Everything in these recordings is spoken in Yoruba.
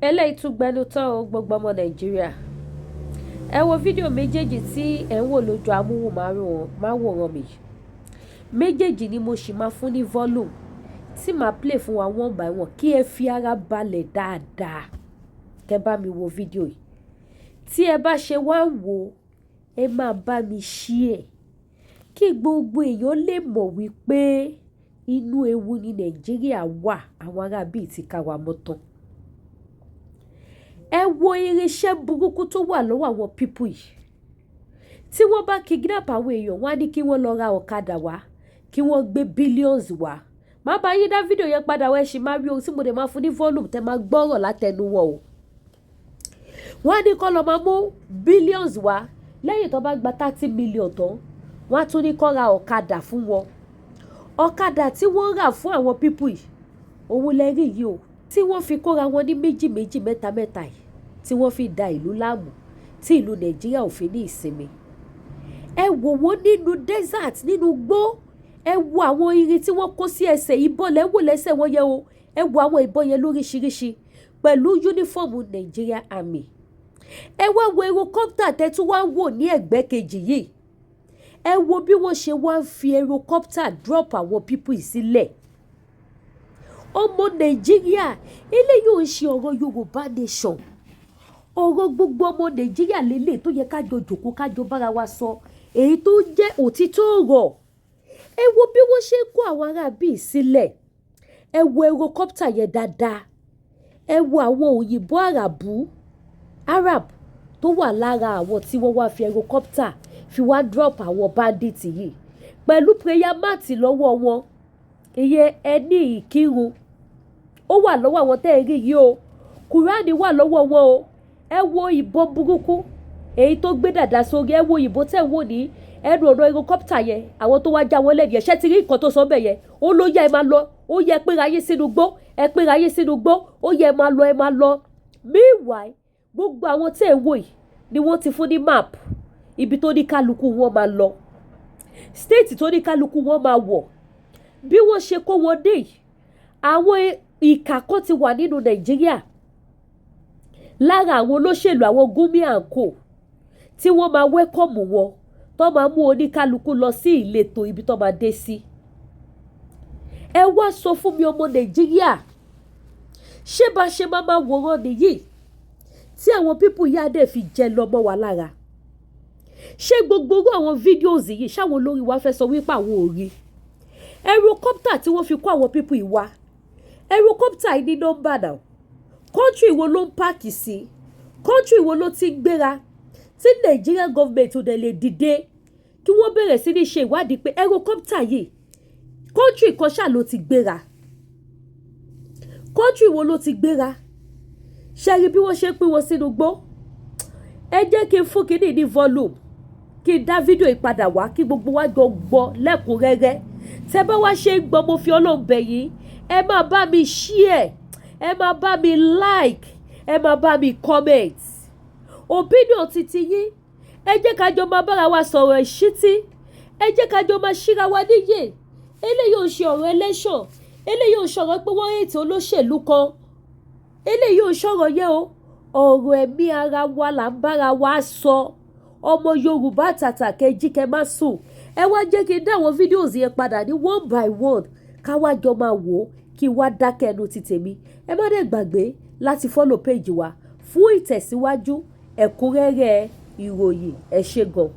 eléyìí tún gbẹnu tán o gbogbo ọmọ nàìjíríà ẹ wo fídíò méjèèjì tí ẹ ń wò lójú amóhùnmáwòrán mi méjèèjì ni mo sì máa fún ní volume tí màá play fún wa one by one kí ẹ fi ara balẹ̀ dáadáa kẹ bá mi wo fídíò yìí tí ẹ bá ṣe wá ń wò ẹ máa bá mi share kí gbogbo èèyàn lè mọ̀ wípé inú ewu ní nàìjíríà wà àwọn ará bíi ti ká wa mọ́ tán. Ẹ wo irinṣẹ́ burúkú tó wà lọ́wọ́ àwọn pípù yìí tí wọ́n bá kidnap àwọn èèyàn wọ́n á ní kí wọ́n lọ ra ọ̀kadà wá kí wọ́n gbé billions wá má bá yín dá fídíò yẹn padà wá ẹ ṣì máa rí ohun tí mo dẹ̀ máa fún ní volume tẹ́ máa gbọ́rọ̀ látẹnu wọn o. Wọ́n á ní kó lọ máa mú billions wá lẹ́yìn tó bá gba 30 million tán wọ́n á tún ní kó ra ọ̀kadà fún wọn. Ọ̀kadà tí wọ́n rà fún àwọn pípù yìí òun lẹ rí yìí o tí wọ́n fi kóra wọn ní méjì mẹ́ta yìí tí wọ́n fi da ìlú láàmú tí ìlú nàìjíríà ò fi ní ìsinmi. Ẹ wò wọ́n nínú desert nínú gbó ẹ wo àwọn irin tí wọ́n kó sí ẹsẹ̀ ìbọn lẹ́wọ̀ lẹ́sẹ̀ wọn yẹn o ẹ wo àwọn ìbọn yẹn lóríṣiríṣi pẹ̀lú yúnífọ́ọ̀mù nàìjíríà army. Ẹ wá wo helicopter tẹ́tú wá wò ní ẹ̀gbẹ́ kejì yìí ẹ wo bí wọ́n ṣe wá ń fi helicopter drop àwọn people sílẹ̀. Ọmọ nàìjíríà eléyìí ò ń ṣe ọ̀rọ̀ yorùbá nation ọ̀rọ̀ gbogbo ọmọ nàìjíríà lélẹ̀ tó yẹ kájọ jòkó kájọ bára wa sọ èyí tó jẹ́ òtítọ́ ọ̀rọ̀. Ẹ wo bí wọ́n ṣe ń kó àwọn ará bíi sílẹ̀ ẹ wo helicopter yẹn dáadáa ẹ wo àwọn òyìnbó arab tó wà lára àwọn tí wọ́n wá fi helicopter fi wá drop àwọn bandits yìí pẹ̀lú prayer mat lọ́wọ́ wọn ìyẹn ẹni ìkírun ó wà lọ́wọ́ àwọn tẹ́ ẹ rí yìí o kùránì wà lọ́wọ́ wọn o ẹ wo ìbọn burúkú èyí tó gbé dàda sórí ẹ wo ìbọn tẹ́ ẹ wò ní ẹnu ọ̀nà helicopter yẹn àwọn tó wá já wọn lẹ́nu ẹ̀ṣẹ́ ti rí nǹkan tó sọ bẹ́ẹ̀ yẹn ó ló yẹ ẹ máa lọ ó yẹ pẹ́ra yé sínú gbó ẹ pẹ́ra yé sínú gbó ó yẹ ẹ máa lọ meanwhile gbogbo àwọn tẹ́ ẹ wò yìí ni wọ́n ti fún ní map ibi tó ní kálukú wọn máa lọ state tó ní kálukú wọn máa wọ̀ bí wọ́n ṣe kó wọn dé yìí àwọn ìkà kan ti wà nínú nàìjíríà lára àwọn olóṣèlú àwọn Gumi and co tí wọ́n máa wẹ́kọ̀mù wọn tó máa mú oníkálukú lọ sí ìletò ibi tó máa dé sí. Ẹ wá sọ fún mi ọmọ nàìjíríà ṣé bá ṣe máa wòran nìyí tí àwọn pípù yá dẹ̀ fi jẹ lọ́mọ wa lára ṣé gbogbo àwọn fídíòs yìí ṣáwọn olórí wa fẹ́ sọ wípé àwọn ò rí helicopter tí wọ́n fi kó àwọn pípù yìí wá helicopter yìí ní nọ́mbà náà kọ́ńtírì wo ló ń páàkì sí kọ́ńtírì wo ló ti ń gbéra tí Nigerian government ò dẹ̀ lè dìde kí wọ́n bẹ̀rẹ̀ sí ní ṣe ìwádìí pé helicopter yìí kọ́ńtírì kan ṣáà ló ti gbéra kọ́ńtírì wo ló ti gbéra ṣe rí bí wọ́n ṣe ń pín wọn sínú gbó. Ẹ jẹ́ kí n fún kinní ní volume kí n dá fídíò ìpadà wá kí gbogbo wa jọ gbọ́ lẹ́kùnrẹ́rẹ́ tẹ́ bá wá ṣe ń gbọ́ mo fi Ọlọ́run bẹ̀ yín ẹ máa bá mi share ẹ máa bá mi like ẹ máa bá mi comment opinion titi yín ẹ jẹ́ ká jọ máa bára wa sọ̀rọ̀ ìṣítí ẹ jẹ́ ká jọ máa ṣíra wa níyè eléyìí ò ń ṣe ọ̀rọ̀ election eléyìí ò ń ṣọ̀rọ̀ pé wọ́n ètò olóṣèlú kan eléyìí ò ń ṣọ̀rọ̀ yẹn o ọ̀rọ̀ ẹ̀mí ara wa là ń bára wa sọ ọmọ yorùbá tàtà kẹjí kẹ má sùn ẹ wá jẹ́ kí n dá àwọn fídíòs yẹn padà ní one by one ká wá jọ máa wò ó kí n wá dákẹ́ ẹnu ti tèmi ẹ má dẹ̀ gbàgbé láti follow page wa fún ìtẹ̀síwájú ẹ̀kúnrẹ́rẹ́ ìròyìn ẹ ṣé gan.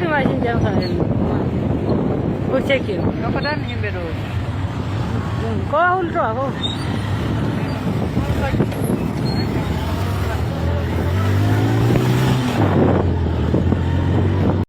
Kari masih jam sana. Ucek. Apa dah ni beru? Kau ultra kau.